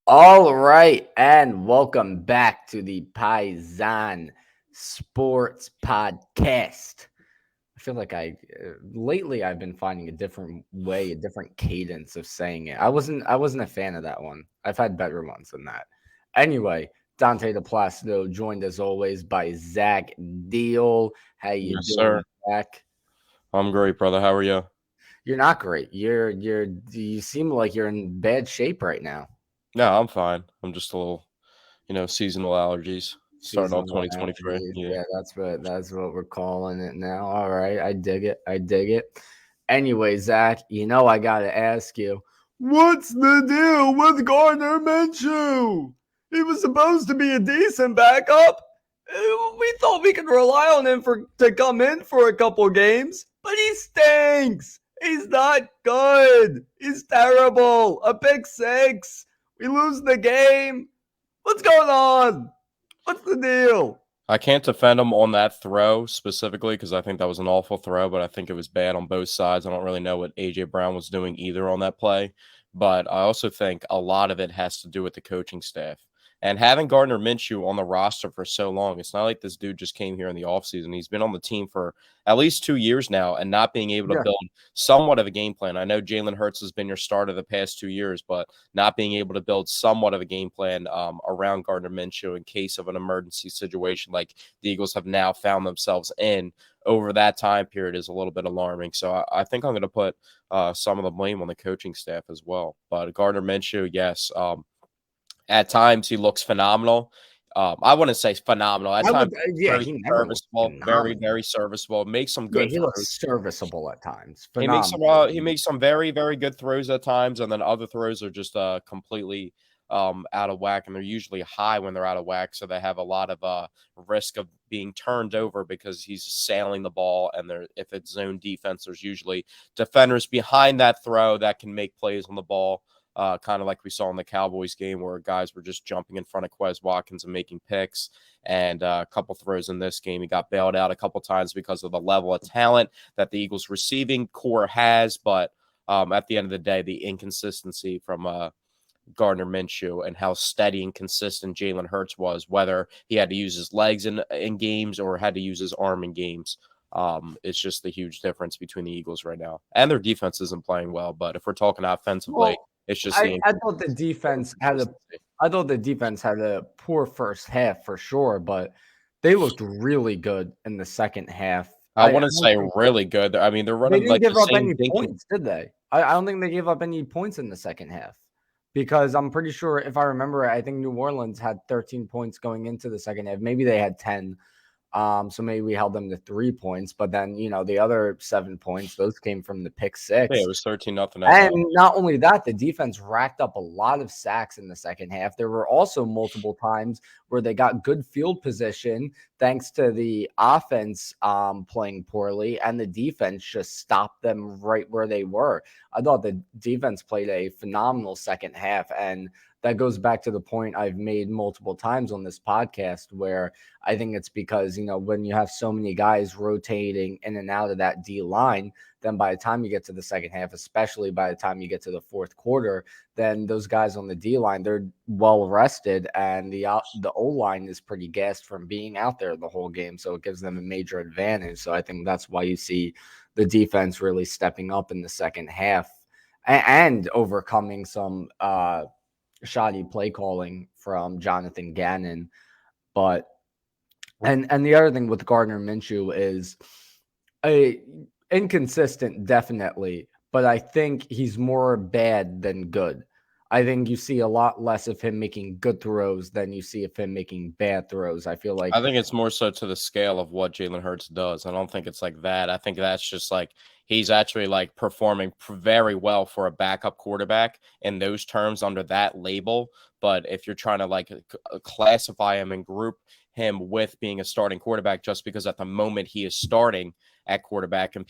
All right, and welcome back to the Paisan Sports Podcast. I feel like lately I've been finding a different way, a different cadence of saying it. I wasn't a fan of that one. I've had better ones than that. Anyway, Dante De Placido joined as always by Zach Deal. How you Yes, doing, sir. Zach? I'm great, brother. How are you? You're not great. You seem like you're in bad shape right now. No, I'm fine. I'm just a little, seasonal allergies starting off Seasonal 2023. allergies. Yeah. Yeah, that's what we're calling it now. All right, I dig it. I dig it. Anyway, Zach, I gotta ask you, what's the deal with Gardner Minshew? He was supposed to be a decent backup. We thought we could rely on him to come in for a couple games, but he stinks. He's not good. He's terrible. A pick six. We lose the game. What's going on? What's the deal? I can't defend him on that throw specifically because I think that was an awful throw, but I think it was bad on both sides. I don't really know what A.J. Brown was doing either on that play. But I also think a lot of it has to do with the coaching staff. And having Gardner Minshew on the roster for so long, it's not like this dude just came here in the offseason. He's been on the team for at least 2 years now and not being able to Yeah. build somewhat of a game plan. I know Jalen Hurts has been your starter the past 2 years, but not being able to build somewhat of a game plan around Gardner Minshew in case of an emergency situation like the Eagles have now found themselves in over that time period is a little bit alarming. So I think I'm going to put some of the blame on the coaching staff as well. But Gardner Minshew, yes, at times he looks phenomenal. I wouldn't say phenomenal. At I times, would, yeah, very he never looked serviceable, very, phenomenal. very serviceable. Makes some Yeah, good he throws. looks serviceable at times. He makes some Phenomenal. he makes some very, very good throws at times, and then other throws are just completely out of whack, and they're usually high when they're out of whack, so they have a lot of risk of being turned over because he's sailing the ball, and there if it's zone defense, there's usually defenders behind that throw that can make plays on the ball. Kind of like we saw in the Cowboys game where guys were just jumping in front of Quez Watkins and making picks. And a couple throws in this game, he got bailed out a couple times because of the level of talent that the Eagles receiving core has. But at the end of the day, the inconsistency from Gardner Minshew and how steady and consistent Jalen Hurts was, whether he had to use his legs in games or had to use his arm in games. It's just the huge difference between the Eagles right now. And their defense isn't playing well. But if we're talking offensively, Well, it's just I, the I thought the defense had a inconsistency. I thought the defense had a poor first half for sure, but they looked really good in the second half. I I wouldn't don't say think really good. I mean, they're they running didn't like the give up same any dinky. points, did they? I don't think they gave up any points in the second half because I'm pretty sure if I remember, I think New Orleans had 13 points going into the second half. Maybe they had 10. So maybe we held them to 3 points, but then the other 7 points, those came from the pick Yeah, it six. was 13-0 at And half. not only that, the defense racked up a lot of sacks in the second half. There were also multiple times where they got good field position thanks to the offense playing poorly, and the defense just stopped them right where they were. I thought the defense played a phenomenal second half, and that goes back to the point I've made multiple times on this podcast where I think it's because, when you have so many guys rotating in and out of that D line, then by the time you get to the second half, especially by the time you get to the fourth quarter, then those guys on the D line, they're well rested, and the O line is pretty gassed from being out there the whole game, so it gives them a major advantage. So I think that's why you see the defense really stepping up in the second half and overcoming some shoddy play calling from Jonathan Gannon. But and the other thing with Gardner Minshew is a inconsistent, definitely, but I think he's more bad than good. I think you see a lot less of him making good throws than you see of him making bad throws. I feel I like think it's more so to the scale of what Jalen Hurts does. I don't think it's like that. I think that's just like he's actually like performing very well for a backup quarterback in those terms under that label. But if you're trying to like classify him and group him with being a starting quarterback, just because at the moment he is starting at quarterback and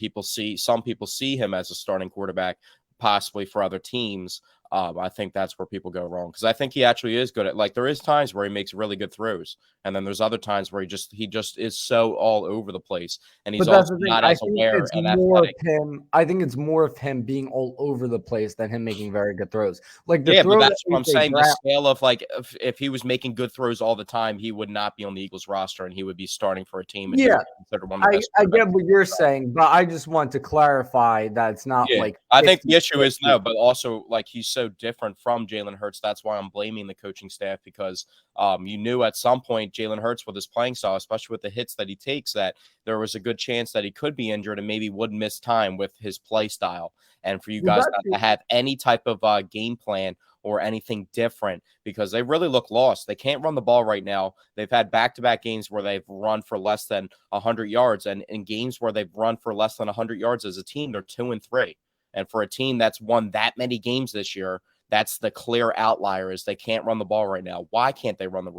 some people see him as a starting quarterback, possibly for other teams. I think that's where people go wrong, because I think he actually is good at, like, there is times where he makes really good throws, and then there's other times where he just is so all over the place, and he's But that's also the thing. not I as think aware it's and more of athletic. him. I think it's more of him being all over the place than him making very good throws. Like the Yeah, but throw that that's what I'm they saying. The draft. scale of, like, if he was making good throws all the time, he would not be on the Eagles roster, and he would be starting for a team, and he Yeah, would be considered one of the best I quarterbacks. get what you're saying, but I just want to clarify that it's not Yeah, like I think the issue is 50-50. no, but also, like, he's so different from Jalen Hurts. That's why I'm blaming the coaching staff, because you knew at some point Jalen Hurts, with his playing style, especially with the hits that he takes, that there was a good chance that he could be injured and maybe would miss time with his play style. And for you Well, guys that's not to have any type of game plan or anything different, because they really look lost. They can't run the ball right now. They've had back-to-back games where they've run for less than 100 yards, and in games where they've run for less than 100 yards as a team, they're 2-3. And for a team that's won that many games this year, that's the clear outlier, is they can't run the ball right now. Why can't they run the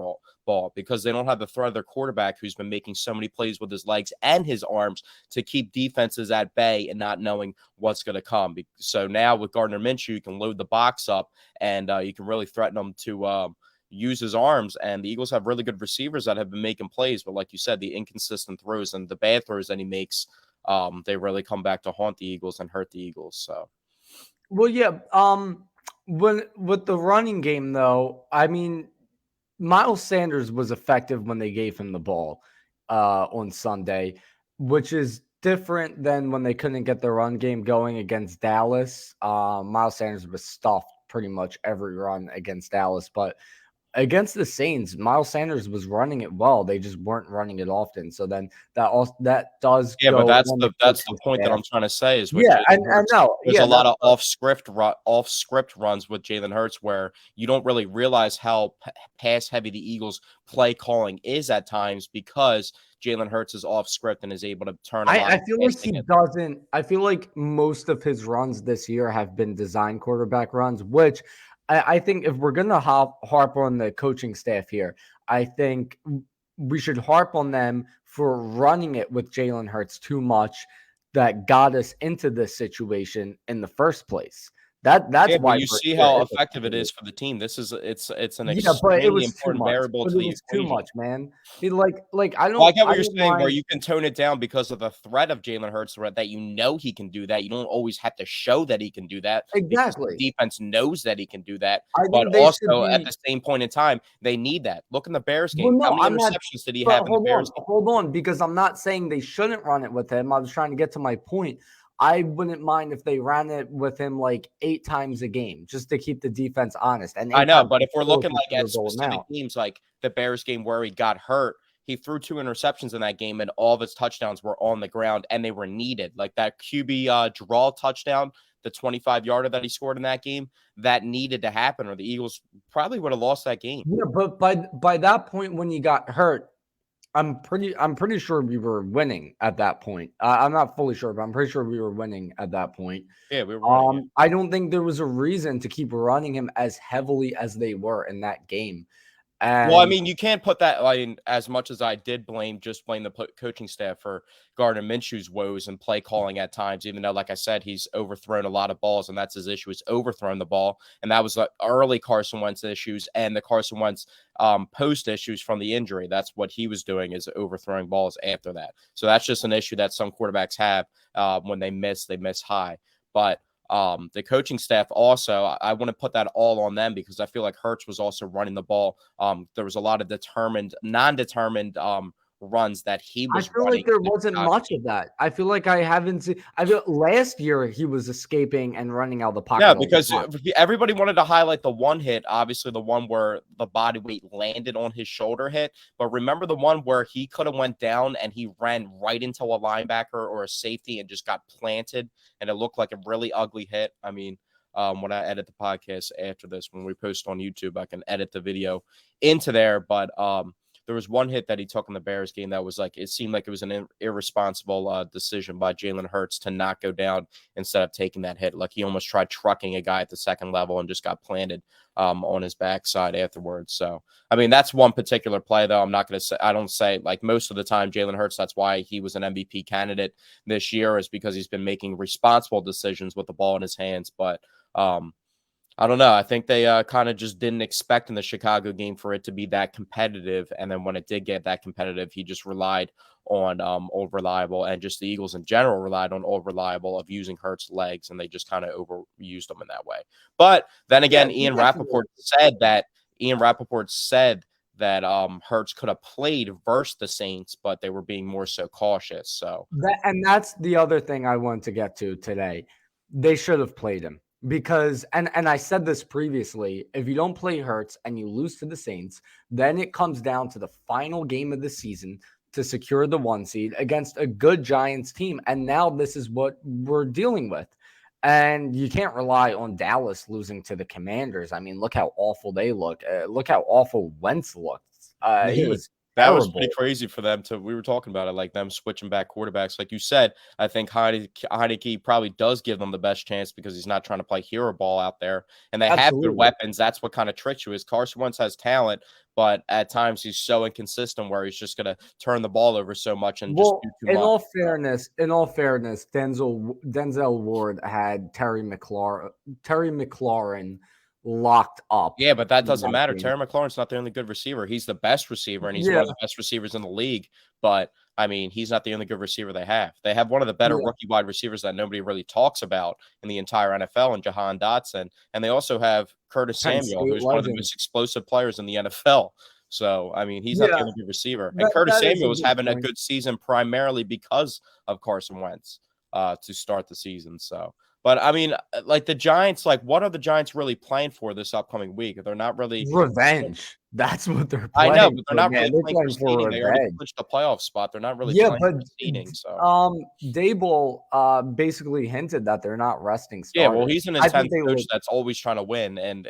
ball? Because they don't have the threat of their quarterback, who's been making so many plays with his legs and his arms to keep defenses at bay and not knowing what's going to come. So now with Gardner Minshew, you can load the box up, and you can really threaten them to use his arms. And the Eagles have really good receivers that have been making plays. But like you said, the inconsistent throws and the bad throws that he makes, they really come back to haunt the Eagles and hurt the Eagles. So, well, yeah. When with the running game though, I mean, Miles Sanders was effective when they gave him the ball on Sunday, which is different than when they couldn't get the run game going against Dallas. Miles Sanders was stuffed pretty much every run against Dallas, but against the Saints, Miles Sanders was running it well. They just weren't running it often. So then that does yeah, but go that's on the the coaching point that staff. I'm trying to say, is with Yeah, Jalen I Hurts, know. there's a Yeah, lot that's of off script runs with Jalen Hurts, where you don't really realize how pass heavy the Eagles play calling is at times, because Jalen Hurts is off script and is able to turn a lot I of feel like passing. he doesn't. I feel like most of his runs this year have been design quarterback runs, which I think if we're going to harp on the coaching staff here, I think we should harp on them for running it with Jalen Hurts too much that got us into this situation in the first place. Yeah, That's but why you we're see here. how It's effective it effectively. is for the team. It's an Yeah, but it extremely was too important much. variable But to it the was too equation. much, man. Like Well, I get I what you're don't saying, where mind. you can tone it down because of the threat of Jalen Hurts, that you know he can do that. You don't always have to show that he can do that, because the Exactly. defense knows that he can do that. I But think they should also at be. the same point in time, they need that. Look in the Bears Well, game. How no, many I'm not. interceptions did he But have in the Bears game? hold on, because I'm not saying they shouldn't run it with him. I was trying to get to my point. I wouldn't mind if they ran it with him like 8 times a game, just to keep the defense honest. And I eight know, times but is if we're still a looking like at considerable specific amount. games, like the Bears game where he got hurt, he threw 2 interceptions in that game, and all of his touchdowns were on the ground, and they were needed. Like that QB draw touchdown, the 25-yarder that he scored in that game, that needed to happen, or the Eagles probably would have lost that game. Yeah, but by that point when you got hurt, I'm pretty sure we were winning at that point. I'm not fully sure, but I'm pretty sure we were winning at that point. Yeah, we were winning it. I don't think there was a reason to keep running him as heavily as they were in that game. Well, I And mean, you can't put that. I mean, as much as I did blame the coaching staff for Gardner Minshew's woes and play calling at times, even though, like I said, he's overthrown a lot of balls, and that's his issue, is overthrowing the ball. And that was the early Carson Wentz issues and the Carson Wentz post issues from the injury. That's what he was doing, is overthrowing balls after that. So that's just an issue that some quarterbacks have. When they miss high. But the coaching staff also, I want to put that all on them, because I feel like Hurts was also running the ball. There was a lot of non-determined runs that he I was feel like running there in the wasn't Chicago much game. of that. I feel like I haven't seen. I feel last year he was escaping and running out of the Yeah, pocket all the because time. everybody wanted to highlight the one hit, obviously the one where the body weight landed on his shoulder hit. But remember the one where he could have went down and he ran right into a linebacker or a safety and just got planted, and it looked like a really ugly hit. I mean, when I edit the podcast after this, when we post on YouTube, I can edit the video into there. But there was one hit that he took in the Bears game that was like, it seemed like it was an irresponsible decision by Jalen Hurts to not go down instead of taking that hit. Like he almost tried trucking a guy at the second level and just got planted on his backside afterwards. So, I mean, that's one particular play, though. I'm not going to say, I don't say, like, most of the time, Jalen Hurts, that's why he was an MVP candidate this year, is because he's been making responsible decisions with the ball in his hands. But I don't know. I think they kind of just didn't expect in the Chicago game for it to be that competitive. And then when it did get that competitive, he just relied on old reliable, and just the Eagles in general relied on old reliable of using Hurts' legs, and they just kind of overused them in that way. But then Yeah, again, Ian Rappaport said that Hurts could have played versus the Saints, but they were being more so cautious. So that's the other thing I wanted to get to today. They should have played him because and I said this previously, if you don't play Hurts and you lose to the Saints, then it comes down to the final game of the season to secure the 1 seed against a good Giants team. And now this is what we're dealing with. And you can't rely on Dallas losing to the Commanders. I mean, look how awful they look. Look how awful Wentz looked. He yeah, was that was terrible. pretty crazy for them to. We were talking about it, like them switching back quarterbacks. Like you said, I think Heineke probably does give them the best chance because he's not trying to play hero ball out there, and they have good Absolutely. weapons. That's what kind of tricks you. Is Carson Wentz has talent, but at times he's so inconsistent where he's just gonna turn the ball over so much and just Well, do too much. in all fairness, Denzel Ward had Terry McLaurin locked up Yeah, but that in doesn't that matter. game. Terry McLaurin's not the only good receiver. He's the best receiver, and he's one Yeah, of the best receivers in the league. But I mean, he's not the only good receiver they have. They have one of the better yeah. rookie wide receivers that nobody really talks about in the entire NFL, and Jahan Dotson. And they also have Curtis Penn Samuel, State who's one of the legend. most explosive players in the NFL. So, I mean, he's not the Yeah, only good receiver. And Curtis that is a Samuel was good having a point. good season primarily because of Carson Wentz to start the season. So, but I mean, like the Giants, like what are the Giants really playing for this upcoming week? They're not really. Revenge. That's what they're I know, playing but they're for, not really man. They're playing for playing for seeding. They already revenge. clinched a playoff spot. They're not really Yeah, playing but for seeding. So Dable basically hinted that they're not resting yeah, well, starters. he's an I think intense they coach would. that's always trying to win, But and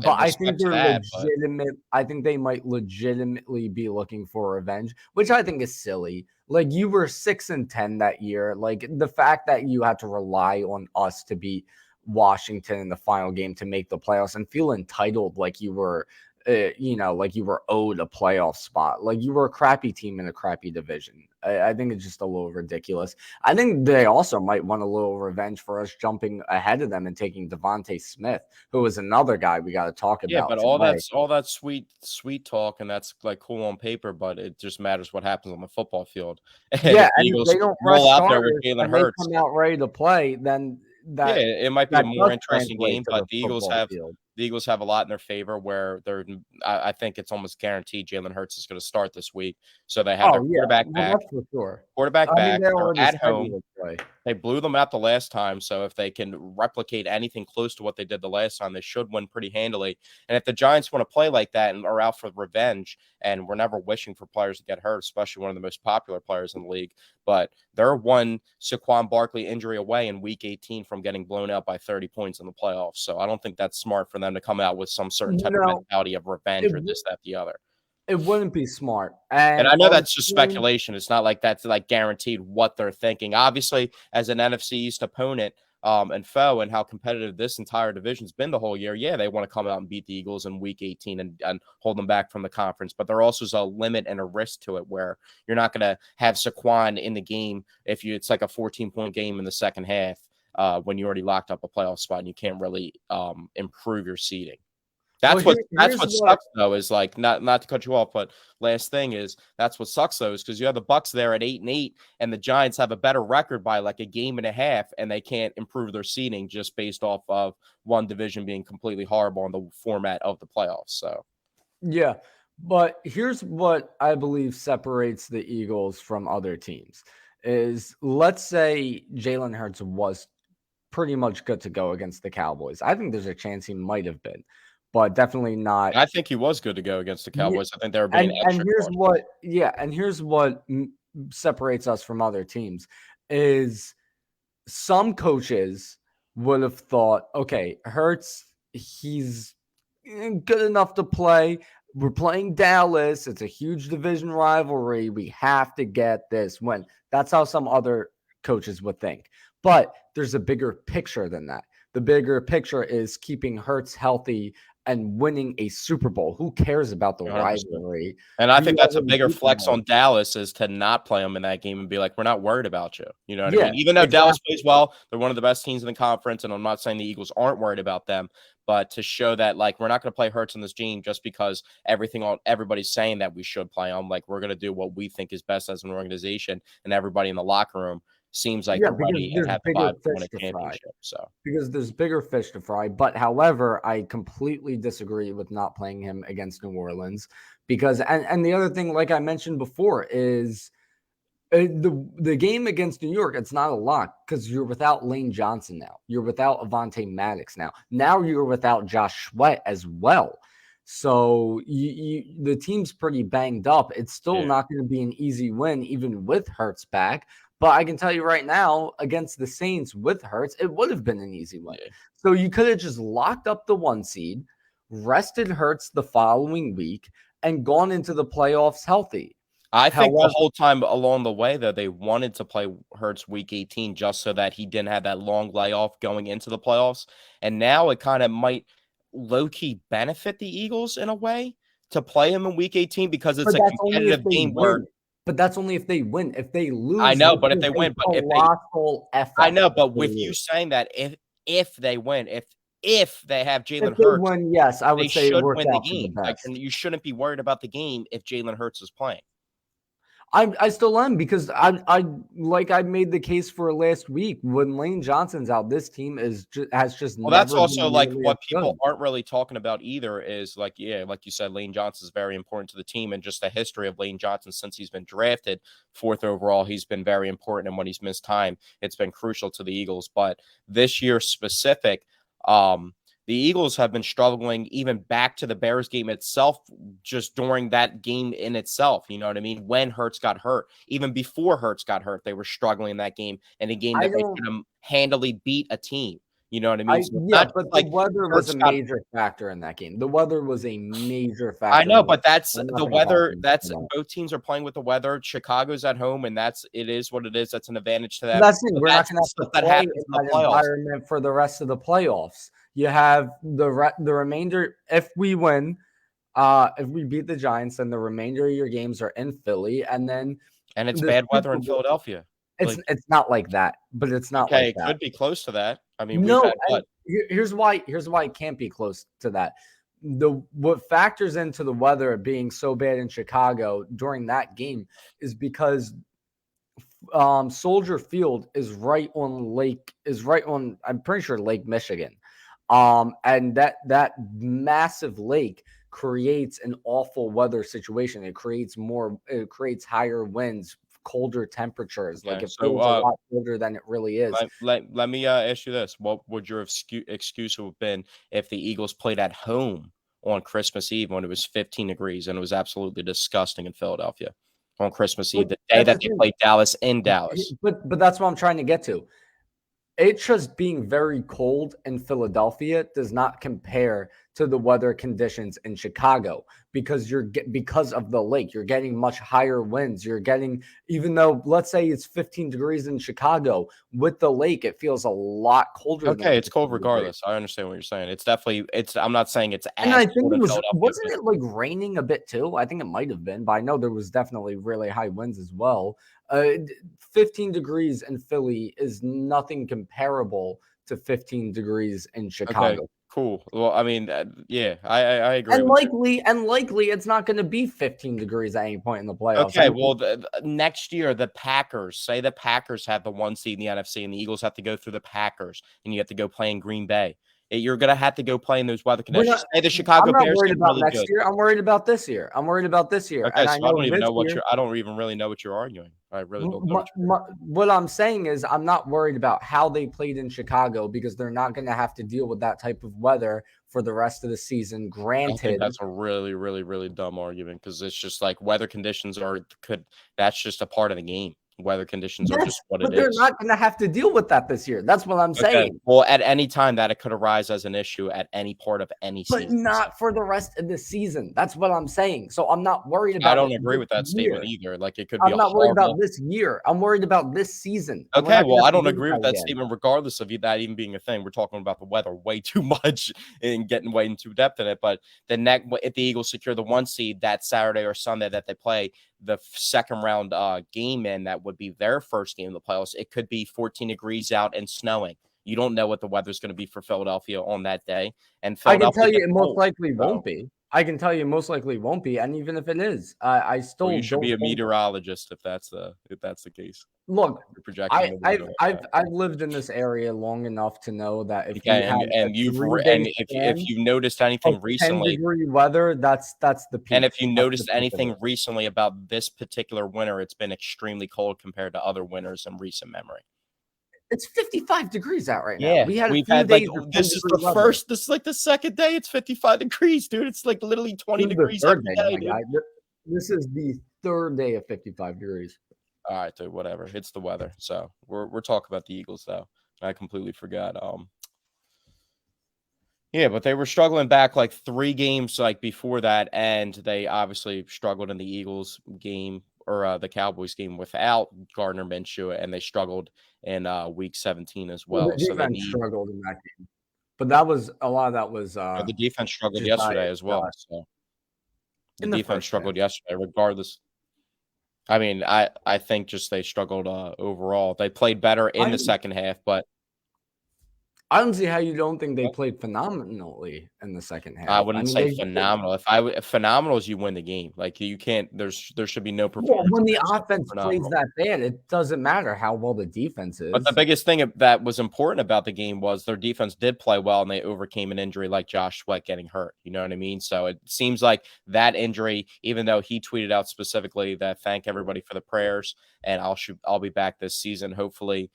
I think respect to they're that. But legitimate. I think they might legitimately be looking for revenge, which I think is silly. Like you were 6-10 that year. Like the fact that you had to rely on us to beat Washington in the final game to make the playoffs and feel entitled like you were, like you were owed a playoff spot. Like you were a crappy team in a crappy division. I think it's just a little ridiculous. I think they also might want a little revenge for us jumping ahead of them and taking Devontae Smith, who is another guy we got to talk yeah, about but all today. that sweet talk, and that's like cool on paper, but it just matters what happens on the football field. And Yeah, if the and if Eagles they don't roll rush out there with starters Jalen and they Hurts, come out ready to play, then yeah, that it might be a that more does interesting translate game, to but the football field. The Eagles have a lot in their favor where I think it's almost guaranteed Jalen Hurts is going to start this week. So they have their Oh yeah, quarterback well back. that's for sure. Quarterback I mean, back. they They're already at said he home. would play. They blew them out the last time, so if they can replicate anything close to what they did the last time, they should win pretty handily. And if the Giants want to play like that and are out for revenge, and we're never wishing for players to get hurt, especially one of the most popular players in the league, but they're one Saquon Barkley injury away in Week 18 from getting blown out by 30 points in the playoffs. So I don't think that's smart for them to come out with some certain type of No, mentality of revenge it or this, that, the other. it wouldn't be smart. And And I know on that's just teams, speculation. It's not like that's like guaranteed what they're thinking. Obviously, as an NFC East opponent and foe, and how competitive this entire division's been the whole year, yeah, they want to come out and beat the Eagles in Week 18 and hold them back from the conference. But there also is a limit and a risk to it where you're not going to have Saquon in the game if it's like a 14-point game in the second half when you already locked up a playoff spot and you can't really improve your seeding. well, That's here's what what sucks though, is like not to cut you off, but last thing is that's what sucks though, is because you have the Bucks there at 8-8, and the Giants have a better record by like a game and a half, and they can't improve their seeding just based off of one division being completely horrible in the format of the playoffs. So yeah, but here's what I believe separates the Eagles from other teams is let's say Jalen Hurts was pretty much good to go against the Cowboys. I think there's a chance he might have been, but definitely not. I think he was good to go against the Yeah, Cowboys. I think they were being and extra here's cautious. what, yeah, and here's what separates us from other teams is some coaches would have thought, okay, Hurts, he's good enough to play. We're playing Dallas. It's a huge division rivalry. We have to get this win. That's how some other coaches would think. But there's a bigger picture than that. The bigger picture is keeping Hurts healthy and winning a Super Bowl. Who cares about the 100%. rivalry? And I We think that's a already bigger beat them flex all. on Dallas is to not play them in that game and be like, we're not worried about you. You know what I Yeah, mean? Even though Dallas exactly. plays well, they're one of the best teams in the conference. And I'm not saying the Eagles aren't worried about them, but to show that like we're not going to play Hurts in this game just because everybody's saying that we should play him. Like we're going to do what we think is best as an organization, and everybody in the locker room seems like Yeah, they're because ready and there's have the bigger vibe to win fish a to fry. championship. So Because there's bigger fish to fry. But however, I completely disagree with not playing him against New Orleans because and the other thing, like I mentioned before, is the game against New York. It's not a lock because you're without Lane Johnson now. You're without Avonte Maddox now. Now you're without Josh Sweat as well. So the team's pretty banged up. It's still yeah, not going to be an easy win, even with Hurts back. But I can tell you right now, against the Saints with Hurts, it would have been an easy win. yeah. So you could have just locked up the 1 seed, rested Hurts the following week, and gone into the playoffs healthy. I think the However, whole time along the way, though, they wanted to play Hurts week 18 just so that he didn't have that long layoff going into the playoffs. And now it kind of might low key benefit the Eagles in a way to play him in week 18 because it's but a that's only if competitive they game where win. But that's only if they win. If they I lose, know, which but if is they a win, but if they, colossal F I up know, if but they with you lose. saying that if they win, if they have If Jalen they Hurts, win, yes, I they would say it should worked win the out for the game. Like, and best. you shouldn't be worried about the game if Jalen Hurts is playing. I still am because I like I made the case for last week when Lane Johnson's out. This team has just Well, that's never also been like nearly as what people good. aren't really talking about either is like, yeah, like you said, Lane Johnson is very important to the team and just the history of Lane Johnson since he's been drafted 4th overall. He's been very important. And when he's missed time, it's been crucial to the Eagles. But this year specific, the Eagles have been struggling even back to the Bears game itself, just during that game in itself. You know what I mean? When Hurts got hurt, even before Hurts got hurt, they were struggling in that game and a game I that they don't. should have handily beat a team. You know what I mean? So it's Yeah, not just but the like weather was a Hurts got. major factor in that game. The weather was a major I factor know, in that but that's game. I'm not the going to talk weather. That's about it. both teams are playing with the weather. Chicago's at home, and it is what it is. That's an advantage to But them. that's it. But We're not that's going the to have stuff to that play happens in in the that playoffs. environment for the rest of the playoffs. You have the remainder. If we beat the Giants, then the remainder of your games are in Philly, and then And it's the bad weather Super in Bowl. Philadelphia. Like, It's not like that, but it's not okay, like it that. could be close to that. I mean, we've No, had and what? here's why. Here's why it can't be close to that. What factors into the weather being so bad in Chicago during that game is because Soldier Field is right on I'm pretty sure Lake Michigan. And that massive lake creates an awful weather situation. It creates higher winds, colder temperatures. Like Okay, it so feels a lot colder than it really is. let me ask you this: what would your excuse have been if the Eagles played at home on Christmas Eve when it was 15 degrees and it was absolutely disgusting in Philadelphia on Christmas But Eve, the day that's that the they thing. played Dallas in Dallas? But that's what I'm trying to get to. It just being very cold in Philadelphia does not compare to the weather conditions in Chicago because of the lake. You're getting much higher winds. You're getting, even though let's say it's 15 degrees in Chicago, with the lake it feels a lot colder than Okay, it's cold 15 degrees. regardless. I understand what you're saying. It's definitely it's. I'm not saying it's And as I think cold it in was Philadelphia, wasn't but it like raining a bit too? I think it might have been, but I know there was definitely really high winds as well. 15 degrees in Philly is nothing comparable to 15 degrees in okay, Chicago. cool. Well, I mean, yeah, I agree And with you. likely it's not going to be 15 degrees at any point in the playoffs. I Okay, mean, well, next year the Packers, say the Packers have the 1 seed in the NFC, and the Eagles have to go through the Packers, and you have to go play in Green Bay. You're gonna have to go play in those weather we're conditions. not Say the I'm Chicago not Bears worried get about really next good. year. I'm worried about this year. I'm worried about this year. Okay, And I so I know don't even this know what year you're. I don't even really know what you're arguing. I really don't know what you're. what I'm saying is I'm not worried about how they played in Chicago because they're not going to have to deal with that type of weather for the rest of the season. I think Granted, that's a really, really, really dumb argument because it's just like weather conditions could. That's just a part of the game. Weather conditions are yes, just what it but they're is. not going to have to deal with that this year. That's what I'm Okay. saying. Well, at any time that it could arise as an issue at any part of any But season. So not for the rest of the season. That's what I'm saying. So I'm not worried I about don't it agree this with that statement year. either. Like it could be I'm a not worried about horrible. this year. I'm worried about this season. And we're Okay, not going well, to I have to don't deal with agree with that that again. statement, regardless of that even being a thing. We're talking about the weather way too much and getting way into depth in it. But if the Eagles secure the 1 seed that Saturday or Sunday that they play the second round game in, that would be their first game of the playoffs. It could be 14 degrees out and snowing. You don't know what the weather's going to be for Philadelphia on that day, and I can tell Philadelphia you gets it most cold. likely So, won't be. I can tell you most likely won't be, and even if it is, I well, still you should don't be a think. meteorologist if that's the case. Look, You're projecting the weather like that. I've lived in this area long enough to know that if we Okay, had a and you've 3-day and if span you've noticed of anything recently, 10-degree weather, that's the and peak. if you That's the noticed peak of anything it. recently about this particular winter, it's been extremely cold compared to other winters in recent memory. It's 55 degrees out right now. Yeah, We had a we've few had like days of this is 10-degree the weather. first. This is like the second day. It's 55 degrees, dude. It's like literally 20 This is the degrees third every day, day, my dude. guy. This is the third day of 55 degrees. All right, dude. Whatever. It's the weather. So we're talking about the Eagles though. I completely forgot. Yeah, but they were struggling back like 3 games like before that, and they obviously struggled in the Eagles game or the Cowboys game without Gardner Minshew, and they struggled in week 17 as Well, well. the So they defense need struggled in that game, but that was a lot of that was the defense struggled Josiah yesterday as well. Scott So the in the defense first half. struggled yesterday, regardless. I mean, I think just they struggled overall. They played better in the second half, but I don't see how you don't think they played phenomenally in the second I half. I wouldn't mean, say they phenomenal. If phenomenal is you win the game. Like you can't. There should be no well, performance when in the there except for offense plays phenomenal. that bad, it doesn't matter how well the defense But the is. biggest thing that was important about the game was their defense did play well and they overcame an injury like Josh Sweat getting hurt. You know what I mean? So it seems like that injury, even though he tweeted out specifically that thank everybody for the prayers and I'll be back this season. Hopefully,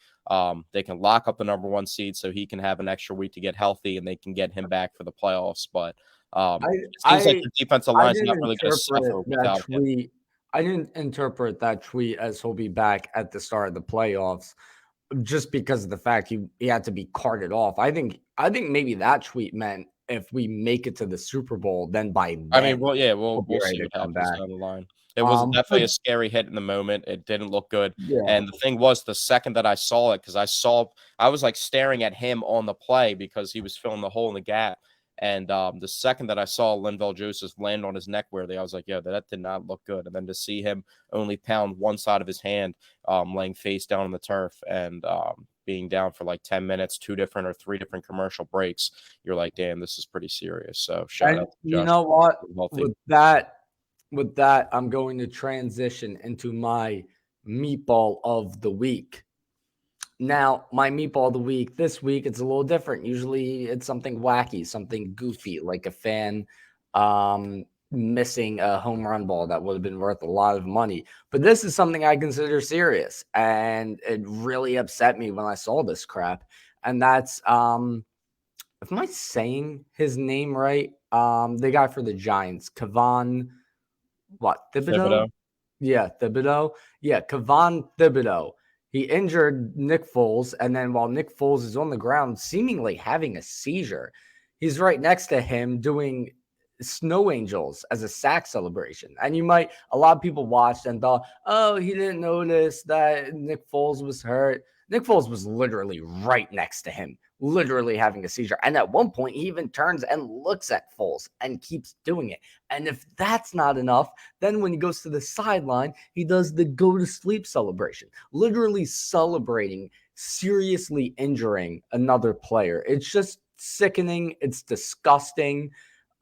they can lock up the number 1 seed so he can have an extra week to get healthy and they can get him back for the playoffs. But I it seems like I the defensive I line's not didn't really going to interpret suffer that without him. tweet. I didn't interpret that tweet as he'll be back at the start of the playoffs just because of the fact he had to be carted off. I think maybe that tweet meant if we make it to the Super Bowl, then by I mean, then well, yeah, we'll be we'll ready see to what come happens back. down the line. It was But definitely a scary hit in the moment. It didn't look good. yeah, And the thing was, the second that I saw it, because I was like staring at him on the play because he was filling the hole in the gap. And the second that I saw Linval Joseph land on his neck worthy, I was like, yo, that did not look good. And then to see him only pound one side of his hand, laying face down on the turf and being down for like 10 minutes, 2 different or 3 different commercial breaks, you're like, damn, this is pretty serious. So shout and out to you Josh. know what? Healthy. With that, I'm going to transition into my meatball of the week. Now, my meatball of the week this week, it's a little different. Usually it's something wacky, something goofy, like a fan missing a home run ball that would have been worth a lot of money. But this is something I consider serious. And it really upset me when I saw this crap. And that's am I saying his name right? The guy for the Giants, Kevon Thibodeau? Thibodeau. Yeah, Thibodeau. Yeah, Kevon Thibodeau. He injured Nick Foles, and then while Nick Foles is on the ground, seemingly having a seizure, he's right next to him doing snow angels as a sack celebration. And a lot of people watched and thought, oh, he didn't notice that Nick Foles was hurt. Nick Foles was literally right next to him, literally having a seizure. And at one point, he even turns and looks at Foles and keeps doing it. And if that's not enough, then when he goes to the sideline, he does the go to sleep celebration, literally celebrating, seriously injuring another player. It's just sickening. It's disgusting.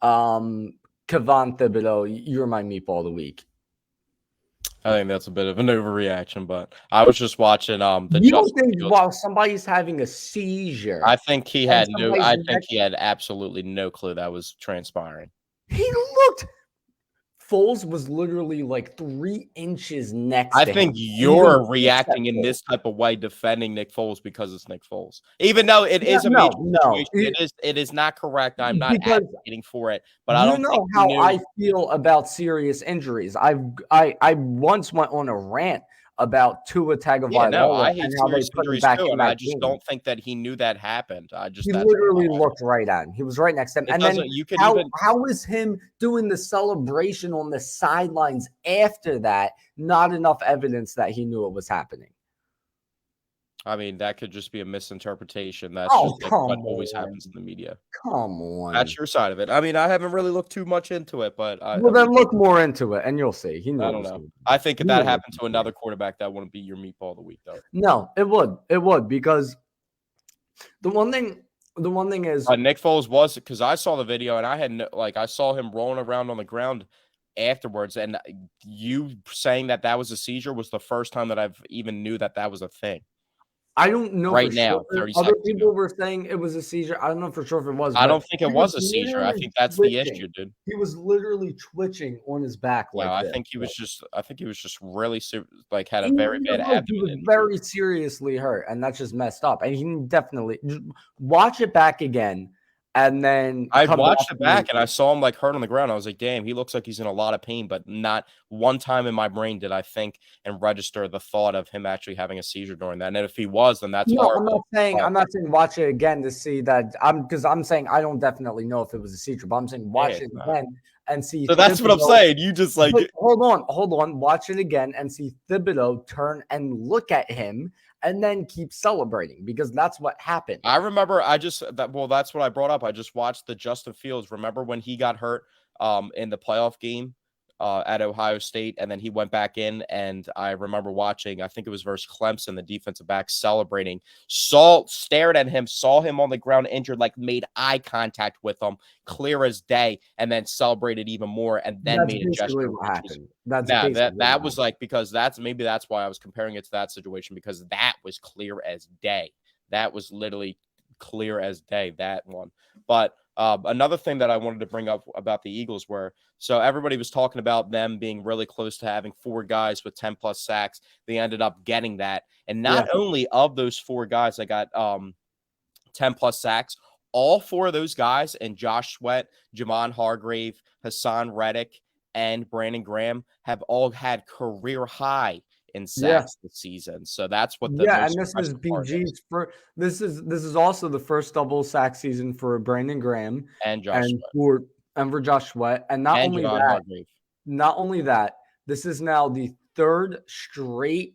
Kevon Thibodeau, you're my meatball of the week. I think that's a bit of an overreaction, but I was just watching the You don't Justin think Fields. while somebody's having a seizure, I think he and had somebody's I next, think he had absolutely no clue that was transpiring. he looked. Foles was literally like 3 inches next I to think him. you're reacting in this type of way, defending Nick Foles because it's Nick Foles, even though it is a major situation. It is not correct. I'm not because advocating for it, but I you don't think know he how knew. I feel about serious injuries. I once went on a rant about Tua Yeah, no, Tagovailoa I and hate how they serious put him injuries back too, in and I that just game. don't think that he knew that happened. He That's literally all. looked right at him. He was right next to him. It And then doesn't. You could how even. how is him doing the celebration on the sidelines after that not enough evidence that he knew it was happening? I mean, that could just be a misinterpretation. That's Oh, just like come what always on. happens in the media. Come on. That's your side of it. I mean, I haven't really looked too much into it, but Well, then look more into it, and you'll see. He knew I it don't was know. going I think if to that be. happened to another quarterback, that wouldn't be your meatball of the week, though. No, it would. It would because The one thing is, Nick Foles was, because I saw the video and I had I saw him rolling around on the ground afterwards, and you saying that was a seizure was the first time that I've even knew that was a thing. I don't know for Right sure. now, 30 Other seconds people ago. were saying it was a seizure. I don't know for sure if it was, I but don't think he it was was a seizure. I literally think that's the twitching. issue, dude. He was literally twitching on his back Yeah, like I this. think he was just really had a He very bad he abdomen was injury. very seriously hurt, and that's just messed up. And he definitely just watch it back again, and then I come back watched it to me. back and I saw him hurt on the ground. I was like, damn, he looks like he's in a lot of pain, but not one time in my brain did I think and register the thought of him actually having a seizure during that. And if he was, then that's No, horrible. I'm not saying watch it again to see that. Because I'm saying I don't definitely know if it was a seizure, but I'm saying Yeah, watch it it's not. again and see So that's what I'm Thibodeau. saying. You just But hold on. Watch it again and see Thibodeau turn and look at him and then keep celebrating, because that's what happened. I remember that's what I brought up. I just watched the Justin Fields. Remember when he got hurt in the playoff game at Ohio State, and then he went back in, and I remember watching, I think it was versus Clemson, the defensive back celebrating, stared at him, saw him on the ground injured, made eye contact with him, clear as day, and then celebrated even more, and then That's made a basically gesture, what which was happened. That's yeah, basically that what was happened. because that's why I was comparing it to that situation, because that was clear as day. That was literally clear as day, that one. But another thing that I wanted to bring up about the Eagles so everybody was talking about them being really close to having 4 guys with 10 plus sacks. They ended up getting that. And not only of those 4 guys that got 10 plus sacks, all 4 of those guys, and Josh Sweat, Jamon Hargrave, Hassan Reddick, and Brandon Graham, have all had career high in sacks this season. So that's what the And most this is impressive part is. BG's for this is also the first double sack season for Brandon Graham And Josh and Sweat. for Josh Sweat. And And Javon Hargrave. not only that, this is now the 3rd straight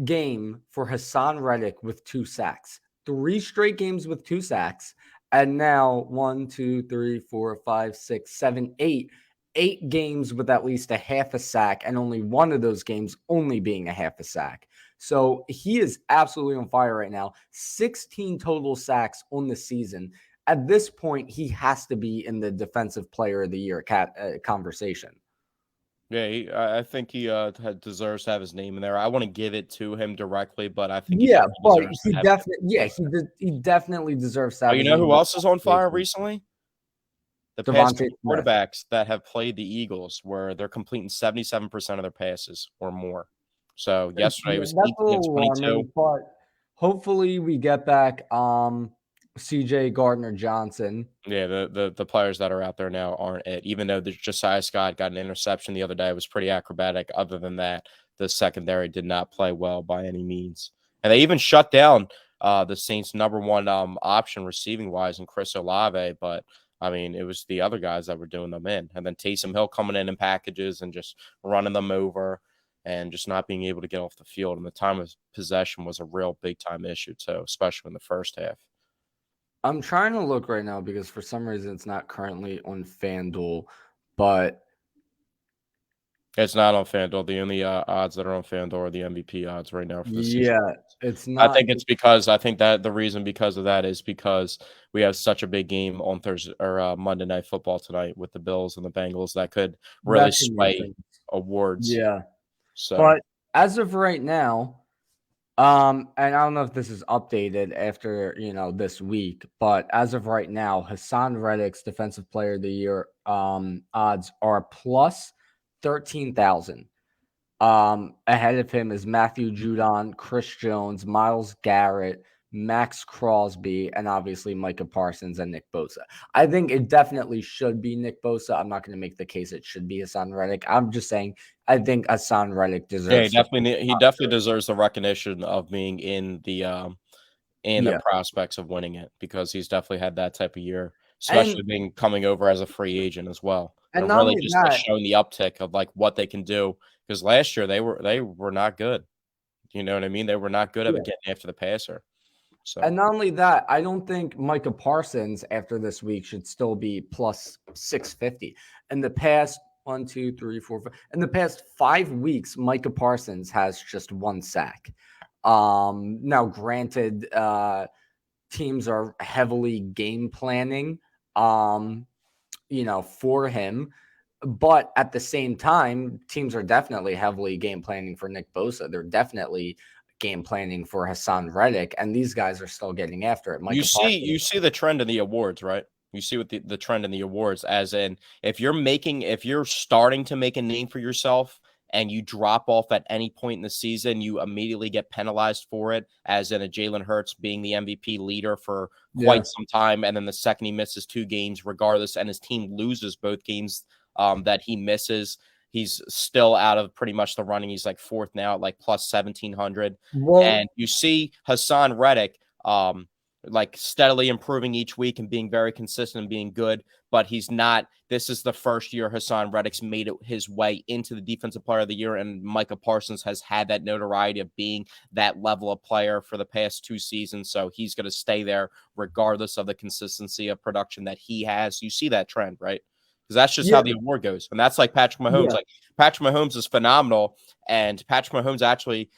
game for Hassan Reddick with 2 sacks. 3 straight games with 2 sacks. And now 1, 2, 3, 4, 5, 6, 7, 8. 8 games with at least a half a sack, and only one of those games only being a half a sack. So he is absolutely on fire right now. 16 total sacks on the season. At this point, he has to be in the Defensive Player of the Year conversation. Yeah, I think he deserves to have his name in there. I want to give it to him directly, but I think But deserves to he have definitely, he definitely deserves to Oh, have you his know name who in else is on fire conversation. recently? The past 2 Devontae Smith. quarterbacks that have played the Eagles, where they're completing 77% of their passes or more. So yesterday was That's a 18 of little 22. alarming, but hopefully we get back CJ Gardner-Johnson. Yeah, the players that are out there now aren't it. Even though there's Josiah Scott got an interception the other day, it was pretty acrobatic. Other than that, the secondary did not play well by any means. And they even shut down the Saints' number 1 option receiving wise in Chris Olave, but I mean, it was the other guys that were doing them in. And then Taysom Hill coming in packages and just running them over and just not being able to get off the field. And the time of possession was a real big time issue too, especially in the first half. I'm trying to look right now because for some reason it's not currently on FanDuel, but It's not on FanDuel. The only odds that are on FanDuel are the MVP odds right now for the season. it's I not. think it's because that the reason because of that is because we have such a big game on Thursday or Monday Night Football tonight with the Bills and the Bengals that could really That can make sway sense. awards. Yeah, So, but as of right now, and I don't know if this is updated after this week, but as of right now, Hassan Reddick's Defensive Player of the Year odds are plus 13,000. Ahead of him is Matthew Judon, Chris Jones, Myles Garrett, Max Crosby, and obviously Micah Parsons and Nick Bosa. I think it definitely should be Nick Bosa. I'm not going to make the case it should be Hassan Reddick. I'm just saying I think Hassan Reddick yeah, deserves he definitely deserves the recognition of being in the prospects of winning it, because he's definitely had that type of year, especially And coming over as a free agent as well. and And not really only just that, showing the uptick of what they can do, because last year they were not good. You know what I mean? They were not good at getting after the passer. So and not only that, I don't think Micah Parsons after this week should still be plus 650. In the past 1, 2, 3, 4, 5, in the past 5 weeks, Micah Parsons has just 1 sack. Now, granted, teams are heavily game planning, for him. But at the same time, teams are definitely heavily game planning for Nick Bosa. They're definitely game planning for Hassan Reddick, and these guys are still getting after it. You Micah see Parsons. you see the trend in the awards, right? You see what the trend in the awards, as in if you're starting to make a name for yourself and you drop off at any point in the season, you immediately get penalized for it, as in a Jalen Hurts being the MVP leader for Yeah. quite some time, and then the second he misses 2 games, regardless, and his team loses both games that he misses, he's still out of pretty much the running. He's like fourth now at like plus 1,700. And Well, you see Hassan Reddick like steadily improving each week and being very consistent and being good, but he's not. This is the first year Hassan Reddick's made it his way into the Defensive Player of the Year, and Micah Parsons has had that notoriety of being that level of player for the past 2 seasons, so he's going to stay there regardless of the consistency of production that he has. You see that trend, right? Because that's just yeah, how the award goes. And that's like Patrick Mahomes. yeah, Like Patrick Mahomes is phenomenal, and Patrick Mahomes actually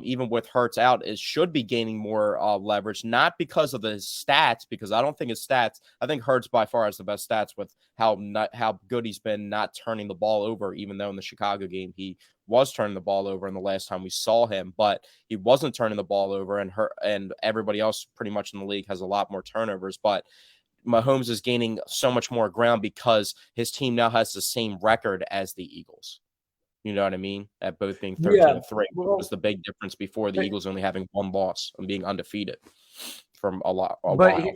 even with Hurts out, is should be gaining more leverage, not because of his stats, because I don't think his stats. I think Hurts by far has the best stats with how good he's been not turning the ball over, even though in the Chicago game he was turning the ball over in the last time we saw him, but he wasn't turning the ball over, and everybody else pretty much in the league has a lot more turnovers, but Mahomes is gaining so much more ground because his team now has the same record as the Eagles. You know what I mean? At both being 13 yeah. and 3 was Well, the big difference before the but, Eagles only having one loss and being undefeated from a but while.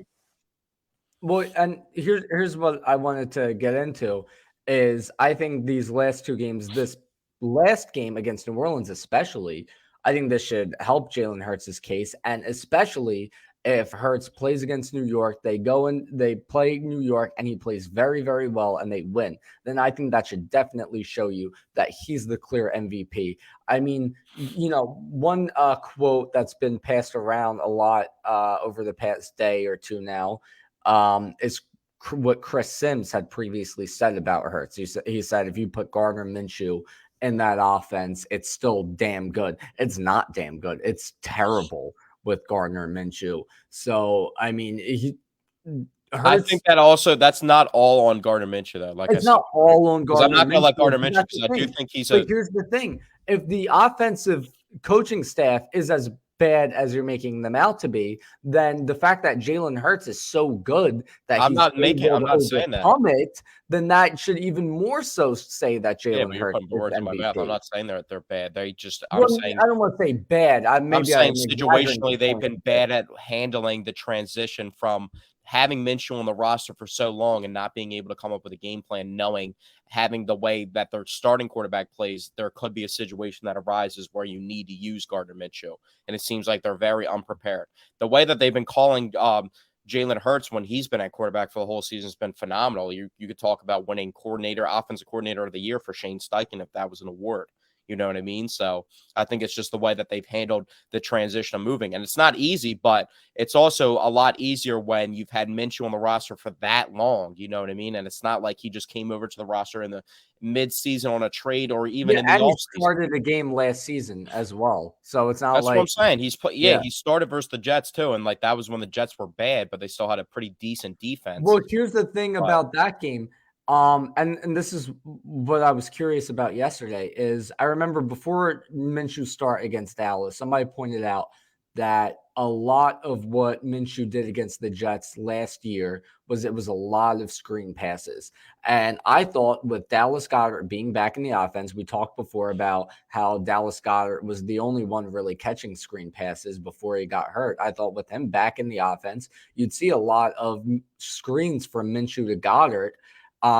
well, and here's what I wanted to get into is I think these last two games, this last game against New Orleans especially, I think this should help Jalen Hurts' case, and especially if Hurts plays against New York, they go and they play New York and he plays very, very well and they win, then I think that should definitely show you that he's the clear MVP. I mean, one quote that's been passed around a lot over the past day or two now is what Chris Sims had previously said about Hurts. He said if you put Gardner Minshew in that offense, it's still damn good. It's not damn good. It's terrible with Gardner Minshew. So I mean, I think Hurts. that also that's not all on Gardner Minshew though. Like I It's said not all on because I'm Gardner not gonna like Minshew, Gardner but Minshew that's the because I do thing. think he's But a here's the thing: if the offensive coaching staff is as bad as you're making them out to be, then the fact that Jalen Hurts is so good that he's able I'm to not saying that. overcome it, then that should even more so say that Yeah, Jalen but you're Hurts putting is words in my mouth. I'm MVP. not saying they're bad. I'm Well, saying I don't want to say bad. I'm Maybe saying I'm exaggerating the situationally, they've point been a bit. bad at handling the transition from having Minshew on the roster for so long and not being able to come up with a game plan, knowing having the way that their starting quarterback plays, there could be a situation that arises where you need to use Gardner Minshew. And it seems like they're very unprepared. The way that they've been calling Jalen Hurts when he's been at quarterback for the whole season has been phenomenal. You could talk about winning offensive coordinator of the year for Shane Steichen if that was an award. You know what I mean? So I think it's just the way that they've handled the transition of moving. And it's not easy, but it's also a lot easier when you've had Minshew on the roster for that long. You know what I mean? And it's not like he just came over to the roster in the mid-season on a trade or even Yeah, in the and he offseason. started a game last season as well. So it's not That's what I'm like, saying. yeah. He started versus the Jets too. And like that was when the Jets were bad, but they still had a pretty decent defense. Well, here's the thing But about that game. And this is what I was curious about yesterday is I remember before Minshew start against Dallas, somebody pointed out that a lot of what Minshew did against the Jets last year was it was a lot of screen passes. And I thought with Dallas Goedert being back in the offense, we talked before about how Dallas Goedert was the only one really catching screen passes before he got hurt. I thought with him back in the offense, you'd see a lot of screens from Minshew to Goddard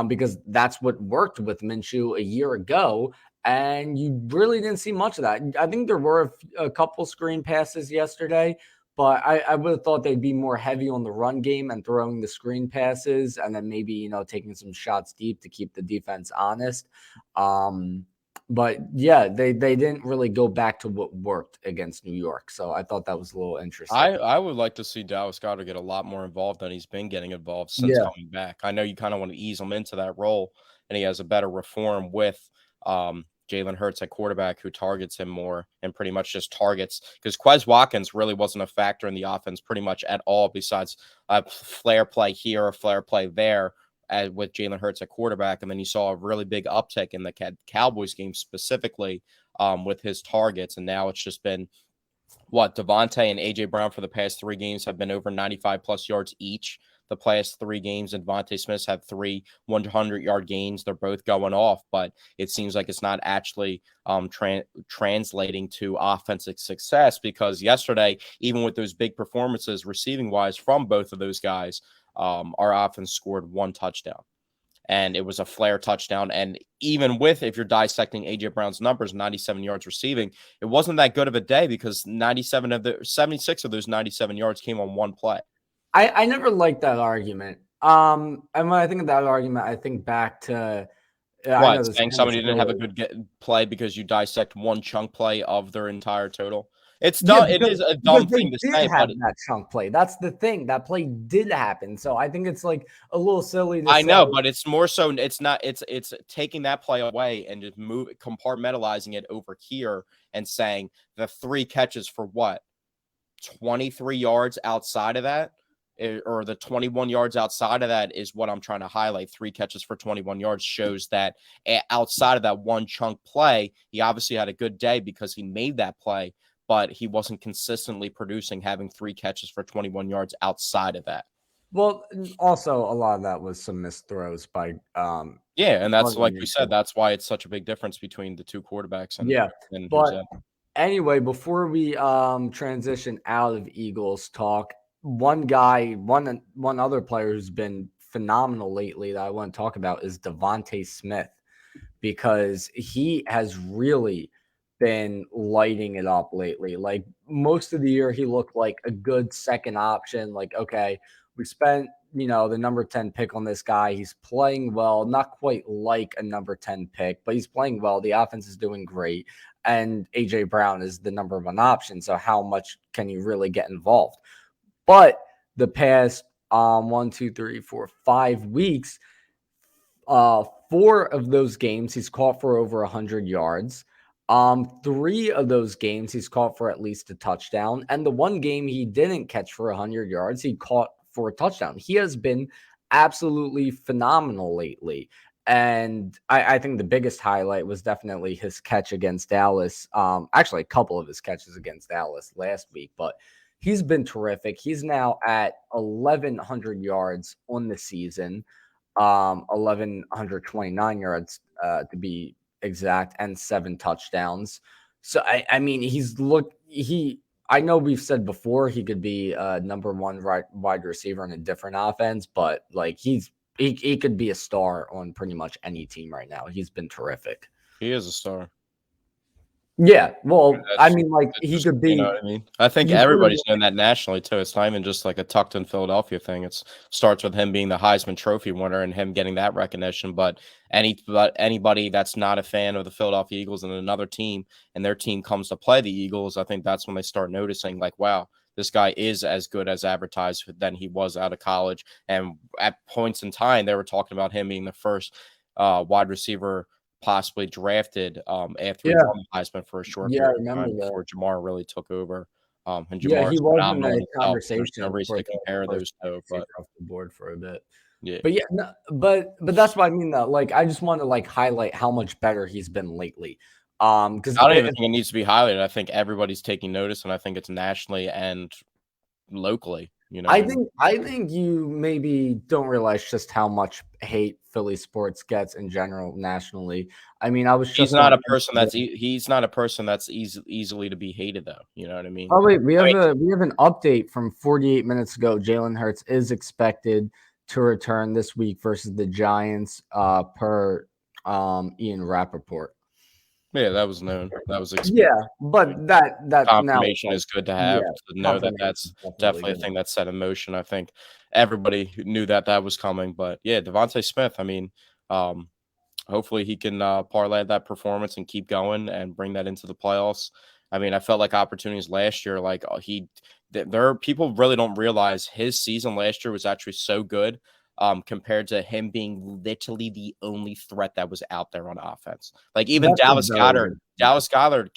because that's what worked with Minshew a year ago. And you really didn't see much of that. I think there were a couple screen passes yesterday, but I would have thought they'd be more heavy on the run game and throwing the screen passes and then maybe, taking some shots deep to keep the defense honest. But yeah, they didn't really go back to what worked against New York. So I thought that was a little interesting. I would like to see Dallas Goedert get a lot more involved than he's been getting involved since Yeah. coming back. I know you kind of want to ease him into that role, and he has a better reform with Jalen Hurts at quarterback, who targets him more and pretty much just targets, because Quez Watkins really wasn't a factor in the offense pretty much at all, besides a flare play here, a flare play there, with Jalen Hurts at quarterback. And then you saw a really big uptick in the Cowboys game specifically with his targets. And now it's just been Devontae and AJ Brown for the past 3 games have been over 95 plus yards each. The past 3 games, and Devontae Smith's had 3 100-yard gains. They're both going off, but it seems like it's not actually translating to offensive success, because yesterday, even with those big performances receiving wise from both of those guys, our offense scored 1 touchdown. And it was a flare touchdown. And even with, if you're dissecting A.J. Brown's numbers, 97 yards receiving, it wasn't that good of a day, because 76 of those 97 yards came on 1 play. I never liked that argument. And when I think of that argument, I think back to I know this saying somebody didn't have a good play because you dissect 1 chunk play of their entire total. It's not. It is a dumb thing to say, but that chunk play. That's the thing. That play did happen. So I think it's like a little silly to I say. know, but it's more so. It's not. It's taking that play away and just compartmentalizing it over here and saying the 3 catches for what, 23 yards outside of that, or the 21 yards outside of that is what I'm trying to highlight. 3 catches for 21 yards shows that outside of that 1 chunk play, he obviously had a good day because he made that play, but he wasn't consistently producing, having 3 catches for 21 yards outside of that. Well, also a lot of that was some missed throws by yeah, and that's like we said, that's why it's such a big difference between the 2 quarterbacks. And but anyway, before we transition out of Eagles talk, one other player who's been phenomenal lately that I want to talk about is Devontae Smith, because he has really been lighting it up lately. Like, most of the year, he looked like a good second option. Like, okay, we spent, the number 10 pick on this guy. He's playing well, not quite like a number 10 pick, but he's playing well. The offense is doing great. And AJ Brown is the number 1 option. So how much can you really get involved? But the past 1, 2, 3, 4, 5 weeks, 4 of those games he's caught for over 100 yards. 3 of those games he's caught for at least a touchdown. And the 1 game he didn't catch for 100 yards, he caught for a touchdown. He has been absolutely phenomenal lately. And I think the biggest highlight was definitely his catch against Dallas. Actually, a couple of his catches against Dallas last week, but he's been terrific. He's now at 1,100 yards on the season, 1,129 yards to be exact, and 7 touchdowns. So I mean, I know we've said before he could be number 1 wide receiver in a different offense, but like he could be a star on pretty much any team right now. He's been terrific. He is a star. Yeah, well, I mean, like, he could be. You know what I mean? I think everybody's known that nationally too. It's not even just like a tucked in Philadelphia thing. It starts with him being the Heisman Trophy winner and him getting that recognition. But anybody that's not a fan of the Philadelphia Eagles and another team, and their team comes to play the Eagles, I think that's when they start noticing, like, wow, this guy is as good as advertised than he was out of college. And at points in time, they were talking about him being the first wide receiver possibly drafted after he won the Heisman for a short period of time before Jamar really took over. And Jamar he was in the conversation. There's no reason to compare those two, but off the board for a bit. Yeah, but but that's what I mean though. Like, I just want to like highlight how much better he's been lately. Because I don't even think it needs to be highlighted. I think everybody's taking notice, and I think it's nationally and locally. I think you maybe don't realize just how much hate Philly sports gets in general nationally. I mean, he's not a person that's easily to be hated, though. You know what I mean? Oh wait, we have an update from 48 minutes ago. Jalen Hurts is expected to return this week versus the Giants, per Ian Rappaport. Yeah, that was known. That was expected. Yeah, but that confirmation is good to have, to know that that's definitely a thing that's set in motion. I think everybody knew that was coming. But yeah, Devontae Smith, I mean, hopefully he can parlay that performance and keep going and bring that into the playoffs. I mean, I felt like opportunities last year, like people really don't realize his season last year was actually so good compared to him being literally the only threat that was out there on offense. Like even That's a very good point. Dallas Goddard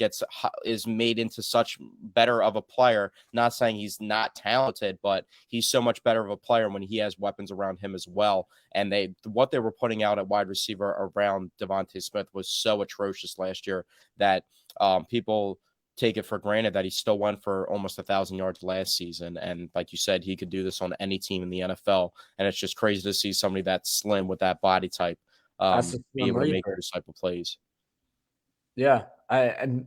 is made into such better of a player. Not saying he's not talented, but he's so much better of a player when he has weapons around him as well. And what they were putting out at wide receiver around Devontae Smith was so atrocious last year that people take it for granted that he still went for almost 1,000 yards last season. And like you said, he could do this on any team in the NFL. And it's just crazy to see somebody that slim with that body type That's a be Slim able to make Reaper. those type of plays. Yeah, and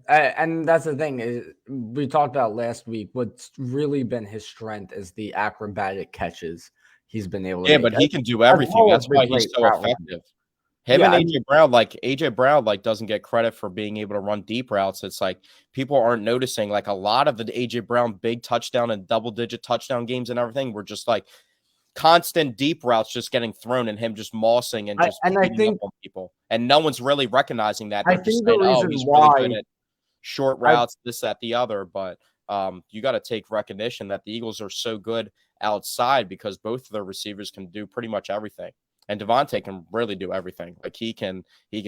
that's the thing is we talked about last week. What's really been his strength is the acrobatic catches he's been able to Yeah, make, but he can do as everything. well as That's the why he's great so route running. effective. Him Yeah, and I mean, AJ Brown like doesn't get credit for being able to run deep routes. It's like people aren't noticing like a lot of the AJ Brown big touchdown and double digit touchdown games and everything were just like constant deep routes just getting thrown and him just mossing and just I beating up think on people. And no one's really recognizing that. I They're just think the saying, "Oh, reason he's really good why at short I routes, this, that, the other." But you got to take recognition that the Eagles are so good outside because both of their receivers can do pretty much everything. And Devontae can really do everything. Like he can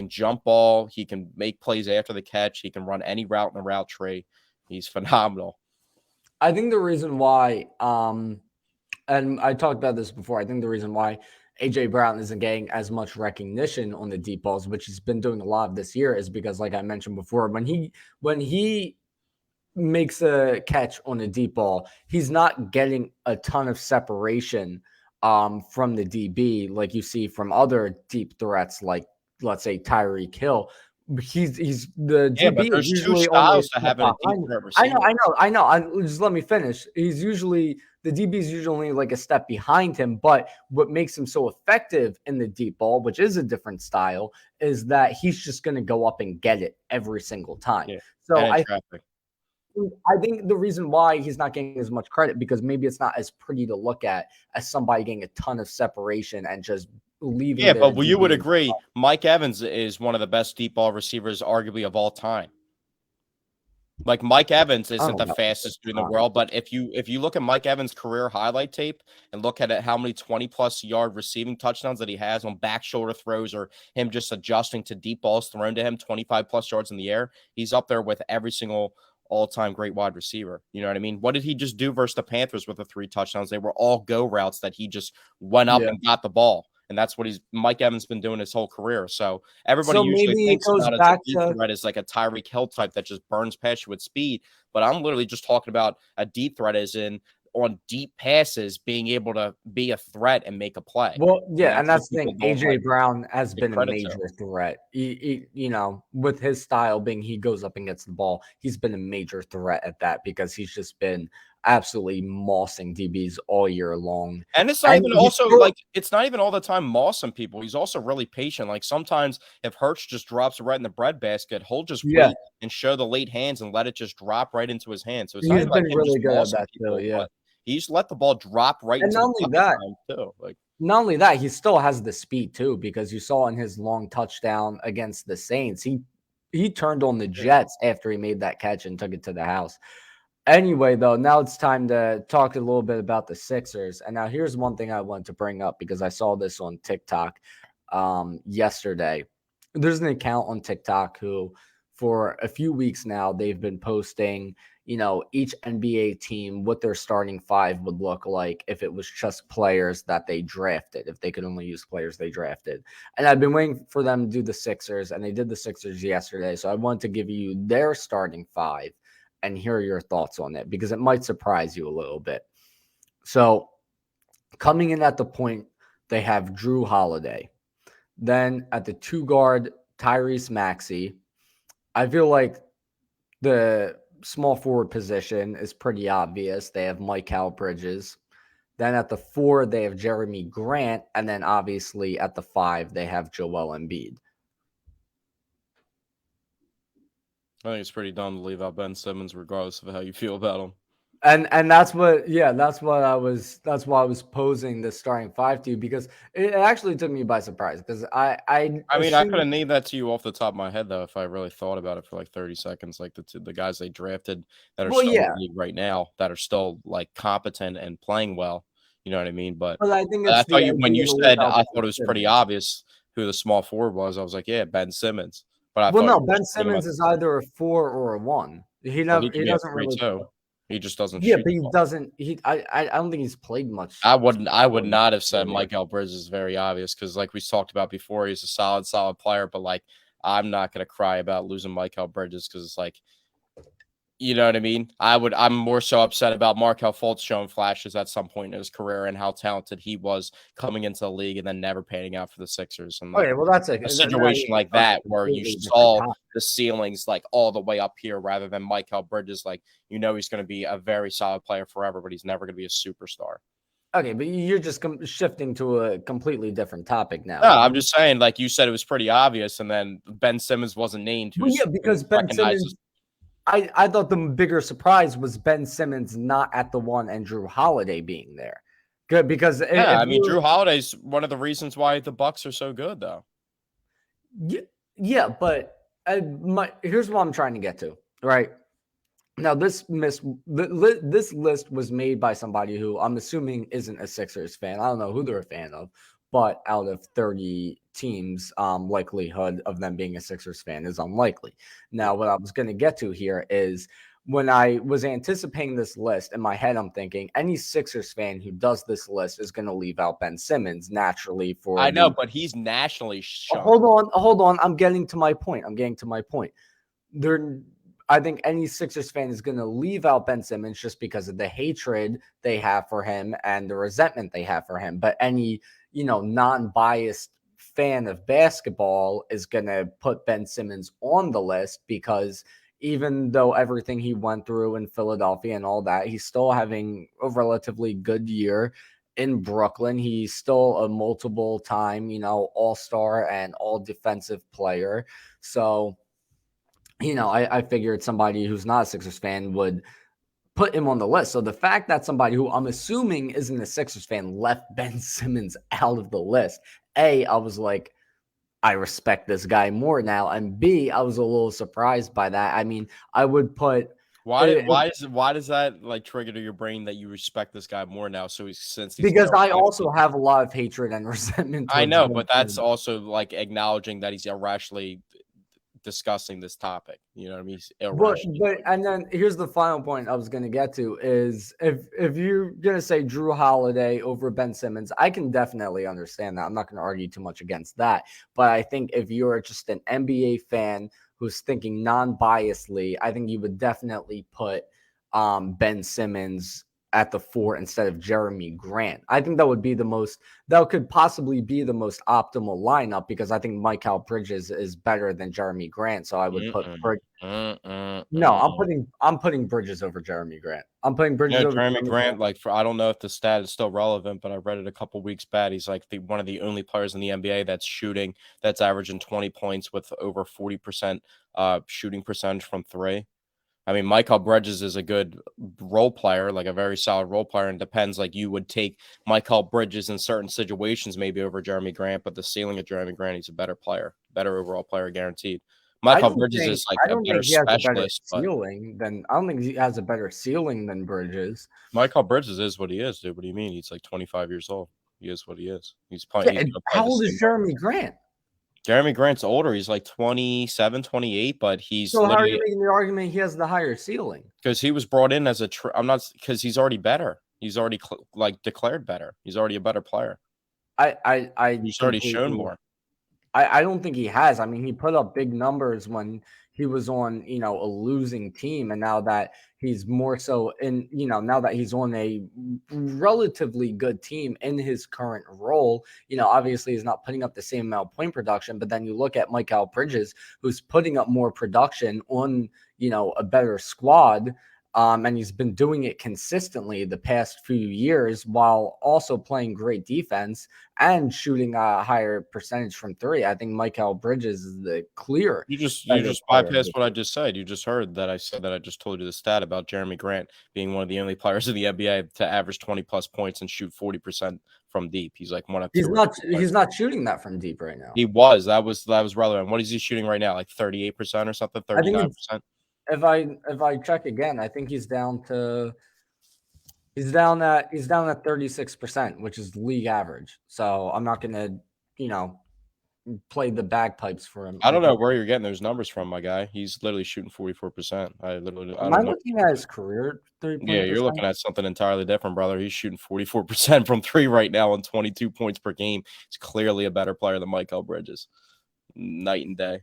jump ball, he can make plays after the catch, he can run any route in the route tree. He's phenomenal. I think the reason why and I talked about this before. I think the reason why AJ Brown isn't getting as much recognition on the deep balls, which he's been doing a lot of this year, is because, like I mentioned before, when he makes a catch on a deep ball, he's not getting a ton of separation from the DB like you see from other deep threats, like let's say Tyreek Hill. He's the Yeah, but DB is there's two usually only a styles to step having a deep behind. threat I know, receiver. I know, I know. Just let me finish. He's usually the DB is usually like a step behind him, but what makes him so effective in the deep ball, which is a different style, is that he's just going to go up and get it every single time. Yeah. And So in traffic. I think the reason why he's not getting as much credit because maybe it's not as pretty to look at as somebody getting a ton of separation and just leaving Yeah, the but you would DB. agree Mike Evans is one of the best deep ball receivers, arguably of all time. Like Mike Evans I isn't don't the know fastest dude in the about world, but if you look at Mike Evans' career highlight tape and look at it, how many 20+ yard receiving touchdowns that he has on back shoulder throws or him just adjusting to deep balls thrown to him 25+ yards in the air, he's up there with every single all-time great wide receiver. You know what I mean? What did he just do versus the Panthers with the 3 touchdowns? They were all go routes that he just went up Yeah. and got the ball. And that's what Mike Evans been doing his whole career. So everybody So usually maybe it thinks goes about as a back deep to threat as like a Tyreek Hill type that just burns past you with speed. But I'm literally just talking about a deep threat as in on deep passes being able to be a threat and make a play. well, And yeah, and that's what that's the people thing. don't AJ like Brown has give been a credit to. major threat. With his style being he goes up and gets the ball, he's been a major threat at that because he's just been absolutely mossing DBs all year long. And it's not And even he's also still like it's not even all the time mossing people. He's also really patient. Like sometimes if Hurts just drops it right in the breadbasket, he'll just yeah, wait and show the late hands and let it just drop right into his hand. So it's not he's even like been him just really good at mossing that too, people, yeah. but he's let the ball drop right And into not the only bucket that time too. Like Not only that, he still has the speed too, because you saw in his long touchdown against the Saints, he turned on the Jets after he made that catch and took it to the house. Anyway, though, now it's time to talk a little bit about the Sixers. And now here's one thing I want to bring up because I saw this on TikTok yesterday. There's an account on TikTok who, for a few weeks now, they've been posting, each NBA team, what their starting five would look like if it was just players that they drafted, if they could only use players they drafted. And I've been waiting for them to do the Sixers, and they did the Sixers yesterday. So I want to give you their starting five and hear your thoughts on it because it might surprise you a little bit. So coming in at the point, they have Drew Holiday. Then at the two guard, Tyrese Maxey. I feel like the small forward position is pretty obvious. They have Mike Bridges. Then at the four, they have Jeremy Grant. And then obviously at the five, they have Joel Embiid. I think it's pretty dumb to leave out Ben Simmons regardless of how you feel about him. And that's why I was posing the starting five to you because it actually took me by surprise because I I mean, I could assumed have named that to you off the top of my head though if I really thought about it for like 30 seconds. Like the guys they drafted that are well still in yeah the league right now that are still like competent and playing well. You know what I mean? But But I think I it's the thought you when idea you to leave said out I Ben thought it was pretty Simmons. obvious who the small forward was. I was like, yeah, Ben Simmons. But I Well, thought no, you were Ben talking about Simmons is either a 4 or a 1. He well, never he could he be a doesn't 3 really play. too. He just doesn't Yeah, shoot but the he ball. doesn't I don't think he's played much I would for his not have said career. Mike Bridges is very obvious because, like we talked about before, he's a solid player. But like, I'm not gonna cry about losing Mike Bridges because it's like, you know what I mean? I'm more so upset about Markelle Fultz showing flashes at some point in his career and how talented he was coming into the league and then never panning out for the Sixers. And like Okay, well, that's a now situation you're like talking that a where you completely different saw topic. the ceilings like all the way up here rather than Mikal Bridges, like he's going to be a very solid player forever, but he's never going to be a superstar. Okay, but you're just shifting to a completely different topic No, now. I'm just saying, like you said, it was pretty obvious, and then Ben Simmons wasn't named, Well, who's yeah, because Ben recognizes. Simmons, I thought the bigger surprise was Ben Simmons not at the 1 and Drew Holiday being there. Good, because Yeah, if I mean, you Drew Holiday's one of the reasons why the Bucks are so good, though. yeah, but here's what I'm trying to get to, right? Now, this list was made by somebody who I'm assuming isn't a Sixers fan. I don't know who they're a fan of, but out of 30 teams, likelihood of them being a Sixers fan is unlikely. Now, what I was going to get to here is when I was anticipating this list in my head, I'm thinking any Sixers fan who does this list is going to leave out Ben Simmons naturally for I know, the. but he's nationally Hold shunned. on, hold on. I'm getting to my point. They're I think any Sixers fan is going to leave out Ben Simmons just because of the hatred they have for him and the resentment they have for him. But any, non-biased fan of basketball is going to put Ben Simmons on the list because even though everything he went through in Philadelphia and all that, he's still having a relatively good year in Brooklyn. He's still a multiple time, all-star and all defensive player. So, I figured somebody who's not a Sixers fan would put him on the list. So the fact that somebody who I'm assuming isn't a Sixers fan left Ben Simmons out of the list, A, I was like, I respect this guy more now. And B, I was a little surprised by that. I mean, I would put Why does that like trigger to your brain that you respect this guy more now? So since he's because no I longer, also have a lot of hatred and resentment I towards know, Ben but that's Simmons. also like acknowledging that he's irrationally discussing this topic. You know what I mean? He's But irrationally but doing it. and then here's the final point I was gonna get to is if you're gonna say Drew Holiday over Ben Simmons, I can definitely understand that. I'm not gonna argue too much against that. But I think if you're just an NBA fan who's thinking non-biasedly, I think you would definitely put Ben Simmons at the 4 instead of Jeremy Grant. I think that could possibly be the most optimal lineup because I think Mikal Bridges is better than Jeremy Grant. So I would put Mm-mm, mm-mm, no, mm-mm. I'm putting Bridges over Jeremy Grant. I'm putting Bridges Yeah, over Jeremy Jeremy Grant Grant, like I don't know if the stat is still relevant, but I read it a couple weeks back. He's like one of the only players in the NBA that's averaging 20 points with over 40% shooting percentage from three. I mean, Michael Bridges is a good role player, like a very solid role player, and depends. Like you would take Michael Bridges in certain situations, maybe over Jeremy Grant, but the ceiling of Jeremy Grant, he's a better player, better overall player, guaranteed. Michael Bridges is like I a don't better think he has a better specialist, but ceiling than I don't think he has a better ceiling than Bridges. Michael Bridges is what he is, dude. What do you mean? He's like 25 years old. He is what he is. He's playing. Yeah, He's and gonna play how the old same is role. Jeremy Grant? Jeremy Grant's older. He's like 27, 28, but he's So how are you literally making the argument he has the higher ceiling? because he was brought in as I'm not because he's already better. He's already like declared better. He's already a better player. I He's already shown completely more. I don't think he has. I mean, he put up big numbers when he was on, a losing team. And now that he's more so now that he's on a relatively good team in his current role, obviously he's not putting up the same amount of point production. But then you look at Mikal Bridges, who's putting up more production on, a better squad. And he's been doing it consistently the past few years while also playing great defense and shooting a higher percentage from three. I think Mikal Bridges is the clear You better just player of bypassed the what I two. just said. You just heard that I said that I just told you the stat about Jeremy Grant being one of the only players in the NBA to average 20 plus points and shoot 40% from deep. He's like one of two He's or not three players. he's not shooting that from deep right now. He was. That was relevant. What is he shooting right now? Like 38% or something, I think 39%? if I check again, I think he's down to He's down at 36%, which is league average. So I'm not gonna, you know, play the bagpipes for him. I don't know where you're getting those numbers from, my guy. He's literally shooting 44%. I Am I don't know. looking at his career Yeah, 3-point you're percent? looking at something entirely different, brother. He's shooting 44% from three right now on 22 points per game. He's clearly a better player than Michael Bridges. Night and day.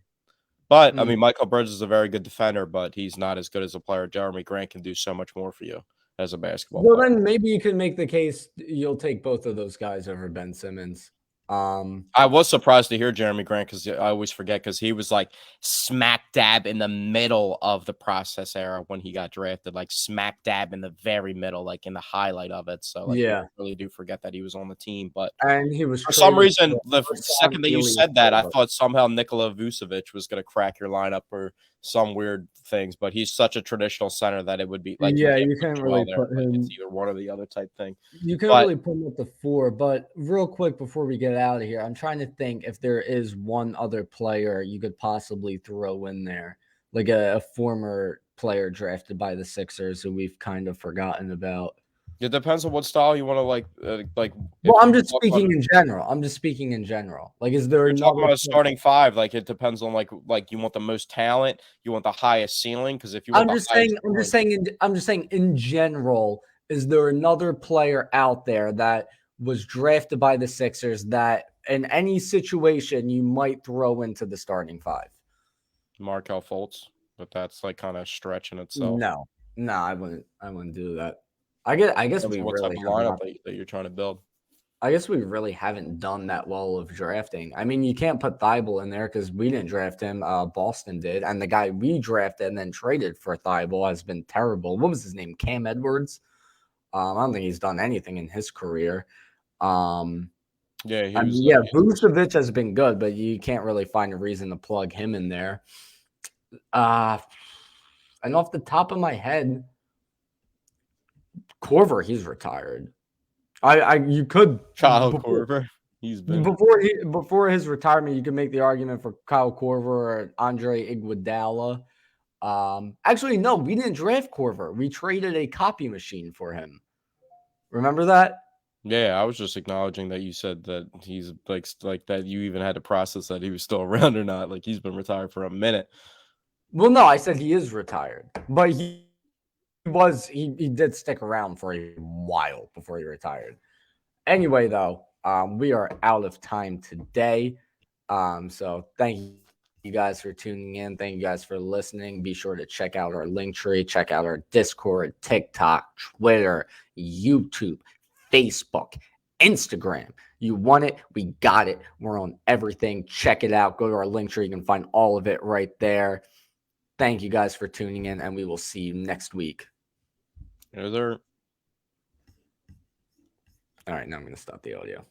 But I mean, Michael Bridges is a very good defender, but he's not as good as a player. Jeremy Grant can do so much more for you as a basketball Well, player. then maybe you can make the case you'll take both of those guys over Ben Simmons. I was surprised to hear Jeremy Grant because I always forget because he was like smack dab in the middle of the process era when he got drafted, like smack dab in the very middle, like in the highlight of it. So like, yeah, we really do forget that he was on the team. But and he was for some traded reason, for the a first-round second that you Elias said that, I Silva. thought somehow Nikola Vucevic was going to crack your lineup or some weird things. But he's such a traditional center that it would be like you Yeah, can't you put can't Joel really there. put Like it's him. either one or the other type thing. You can't But really put him at the 4. But real quick before we get out of here, I'm trying to think if there is one other player you could possibly throw in there, like a former player drafted by the Sixers who we've kind of forgotten about. it depends on what style you want to like. Well, If I'm you just talk about speaking in general. Like, is there You're talking another about a player? starting five, like, it depends on, like, you want the most talent, you want the highest ceiling. Because if you want I'm the just highest saying. ceiling I'm just saying. In general, is there another player out there that was drafted by the Sixers that, in any situation, you might throw into the starting five? Markelle Fultz, but that's, like, kinda stretching itself. No, no, I wouldn't. I wouldn't do that. I guess Depends we on what type really of have lineup not. that you're trying to build. I guess we really haven't done that well of drafting. I mean, you can't put Thibault in there because we didn't draft him. Boston did, and the guy we drafted and then traded for Thibault has been terrible. What was his name? Cam Edwards. I don't think he's done anything in his career. Um, Yeah, he I was, mean, yeah, interesting. Vucevic has been good, but you can't really find a reason to plug him in there. Uh, and off the top of my head, Corver, he's retired. You could Kyle Korver, he's been before his retirement, you could make the argument for Kyle Korver or Andre Iguodala. Actually, no, we didn't draft Corver. We traded a copy machine for him. Remember that? Yeah, I was just acknowledging that you said that he's, like, that you even had to process that he was still around or not, like, he's been retired for a minute. Well, no, I said he is retired, but he did stick around for a while before he retired. Anyway, though, we are out of time today. So thank you guys for tuning in. Thank you guys for listening. Be sure to check out our link tree, check out our Discord, TikTok, Twitter, YouTube, Facebook, Instagram. You want it, we got it. We're on everything. Check it out. Go to our link tree. You can find all of it right there. Thank you guys for tuning in, and we will see you next week. Is there All right, now I'm going to stop the audio.